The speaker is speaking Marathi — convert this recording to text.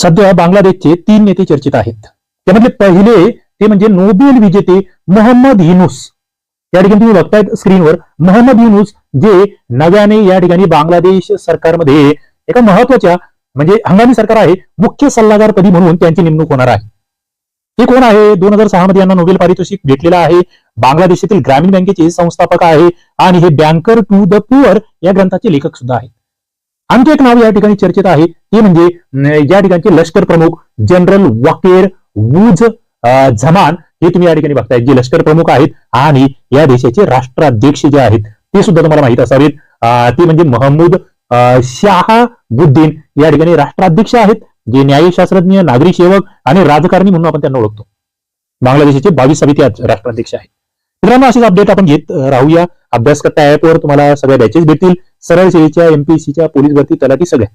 सध्या बांगलादेशचे 3 नेते चर्चेत आहेत. त्यामधले पहिले ते म्हणजे नोबेल विजेते मोहम्मद युनूस. या ठिकाणी तुम्ही बघतायत स्क्रीनवर मोहम्मद युनूस, जे नव्याने या ठिकाणी बांगलादेश सरकारमध्ये एका महत्वाच्या म्हणजे हंगामी सरकार आहे, मुख्य सल्लागार पदी म्हणून त्यांची नेमणूक होणार आहे. ते कोण आहे? 2006 मध्ये यांना नोबेल पारितोषिक भेटलेलं आहे. बांगलादेशातील ग्रामीण बँकेचे संस्थापक आहे आणि हे बँकर टू द पुअर या ग्रंथाचे लेखक सुद्धा आहेत. आणखी एक नाव या ठिकाणी चर्चेत आहे, ते म्हणजे या ठिकाणचे लष्कर प्रमुख जनरल वाकेर वूज झमान. हे तुम्ही या ठिकाणी बघताय, जे लष्कर प्रमुख आहेत आणि या देशाचे राष्ट्राध्यक्ष जे आहेत ते सुद्धा तुम्हाला माहित असावेत. ते म्हणजे महमूद शाहाबुद्दीन या ठिकाणी राष्ट्राध्यक्ष आहेत, जे न्यायशास्त्रज्ञ, नागरिक सेवक आणि राजकारणी म्हणून आपण त्यांना ओळखतो. बांगलादेशाचे 22वे ते राष्ट्राध्यक्ष आहेत. मित्रांनो, अशीच अपडेट आपण घेत राहूया. अभ्यास करता ऍपवर तुम्हाला सगळ्या बॅचेस भेटतील, सरळ सेवेच्या, एमपीएससीच्या, पोलीस भरती, तलाठी सगळ्या.